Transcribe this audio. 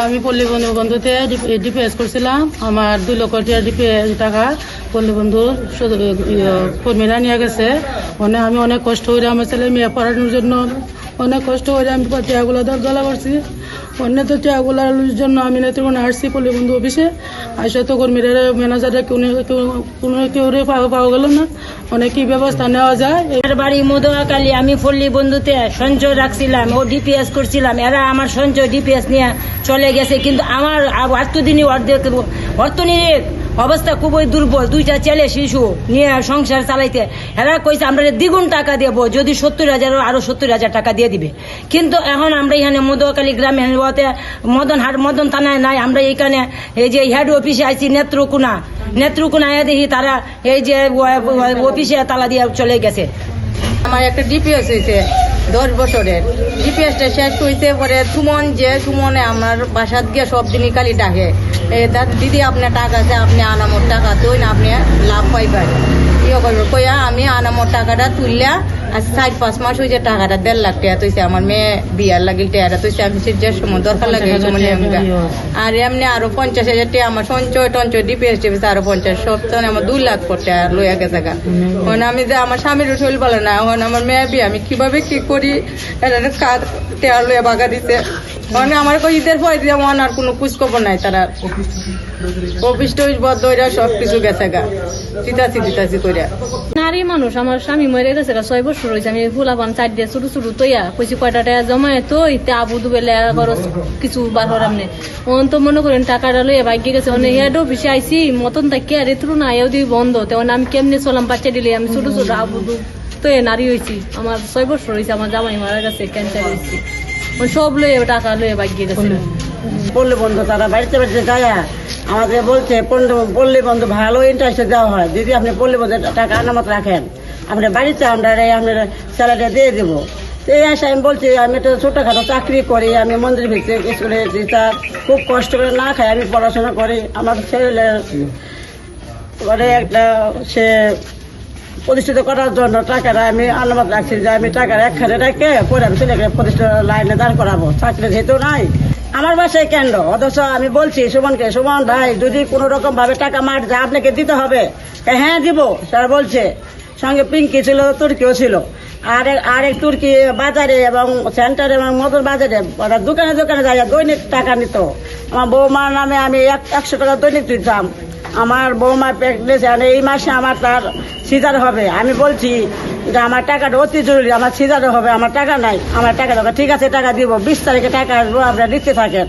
আমি পল্লী বন্ধুতে ডিপিএস করছিলাম। আমার 2 লক্ষ টাকা পল্লী বন্ধুর কর্মীরা নিয়ে গেছে। আমি অনেক কষ্ট করে আমার ছেলে মেয়ে পড়ানোর জন্য অনেক কষ্ট করে আমি টিয়াগুলো দরজলা করছি। অন্য তো টিয়াগুলার জন্য আমি নেত্রকোনা আসছি পল্লী বন্ধু অফিসে। আসে তো কর্মীরা ম্যানেজারে কেউ পাওয়া গেল না। অনেক কি ব্যবস্থা নেওয়া যায়। বাড়ি মধুয়াকালী, আমি পল্লী বন্ধুতে সঞ্চয় রাখছিলাম ও ডিপিএস করছিলাম। এরা আমার সঞ্চয় ডিপিএস নিয়ে চলে গেছে, কিন্তু আমার এতদিনই অর্থনীতির অবস্থা খুবই দুর্বল। 2টা ছেলে শিশু নিয়ে সংসার চালাইতে এরা কইছে আমরা দ্বিগুণ টাকা দেবো, যদি 70,000 আরো 70,000 টাকা দিয়ে দিবে। কিন্তু এখন আমরা এখানে মধুয়াকালী গ্রামে মদন থানায় নাই, আমরা এইখানে এই যে হেড অফিসে আইছি নেত্রকোনা দেখি তারা এই যে অফিসে তালা দিয়ে চলে গেছে। আমার একটা ডিপিএস হয়েছে 10 বছরের। ডিপিএসটা শেষ হয়েছে পরে সুমনে আমার বাসাত গিয়ে সব দিনই খালি ডাকে, দিদি আপনার টাকা আছে, আপনি আনামোর টাকা তুই না, আপনি লাভ পাইবার ইয়ে করবে কইয়া আমি আনামোর টাকাটা তুললা। আজ 4-5 মাস হয়েছে টাকাটা 1.5 লাখ টাকা তুইছে। আমার মেয়ে বিয়ার লাগিল টাকা তুইছে, আমি যে সময় দরকার লাগে আর এমনি আরো 50,000 টাকা আমার সঞ্চয় ডিপিএস আরো 50 সব তো আমার 2 লাখ টাকা লইয়া গেছে। এখন আমি যে আমার স্বামীর শৈল বলে না, এখন আমার মেয়ে বিয়ে আমি কিভাবে কি করি, এটা কার টাকা লইয়া বাগা দিতে। মানে আমার ঈদের পরে দিয়ে মন আর কোনো খোঁজখবর নাই। তারা অফিস টফিস বদ্ধ হইয়া সবকিছু গেছে গা চিতাচি করে। নারী মানুষ, আমার স্বামী মরে গেছে 6 বছর হয়েছে। আমি ফুলাবান 4 দিয়ে ছোট তৈয়া কইছি কয়টা টাকা জমায় তো আবু দুবেলে খরচ কিছু বার হরাম নেই। ওন তো মনে করেন টাকাটা লইয়া ভাগ্যে গেছে। হেড অফিসে আইসি মতন তাকে আর এত না এও দিয়ে বন্ধ। তেমন আমি কেমনে চলাম বাচ্চা দিলে আমি ছোট আবু তো নারী হয়েছি। আমার 6 বছর হয়েছে, আমার জামাই মারা গেছে, ক্যান্সার হয়েছি। সব লইয়া টাকা লইয়া ভাগ্যে গেছে। পল্লী বন্ধু তারা বাড়িতে যায় আমাদের বলছে পল্লী বন্ধু ভালো ইন্টারেস্টে দেওয়া হয়, যদি আপনি পল্লী বন্ধুর টাকা আনামত রাখেন আপনার বাড়িতে আমরা আপনার স্যালারিটা দিয়ে দেবো। এই আসে আমি বলছি আমি একটা ছোটোখাটো চাকরি করি, আমি মন্দির ভিতরে স্কুলে টিচার, খুব কষ্ট করে না খাই আমি পড়াশোনা করি। আমার ছেলে পরে একটা সে প্রতিষ্ঠিত করার জন্য টাকাটা আমি আনামত রাখছি যে আমি টাকার একখানে রেখে পরে আমি ছেলেকে প্রতিষ্ঠিত লাইনে দাঁড় করাবো। চাকরি যেহেতু নাই আমার বাসায় কেন্দ্র, অথচ আমি বলছি সুমন ভাই যদি কোনো রকম ভাবে টাকা মার যায় আপনাকে দিতে হবে। হ্যাঁ দিব স্যার বলছে। সঙ্গে পিঙ্কি ছিল, তুর্কিও ছিল, আরেক তুর্কি বাজারে এবং সেন্টারে এবং মদন বাজারে ওরা দোকানে যায় দৈনিক টাকা নিত। আমার বৌমার নামে আমি 100 টাকা দৈনিক দিতাম। আমার বৌমা প্রেগনেন্সি, এই মাসে আমার তার সিজার হবে। আমি বলছি যে আমার টাকাটা অতি জরুরি, আমার সিজার হবে, আমার টাকা নাই, আমার টাকা দরকার। ঠিক আছে টাকা দিব, 20 তারিখে টাকা আসবো, আপনারা দিতে থাকেন।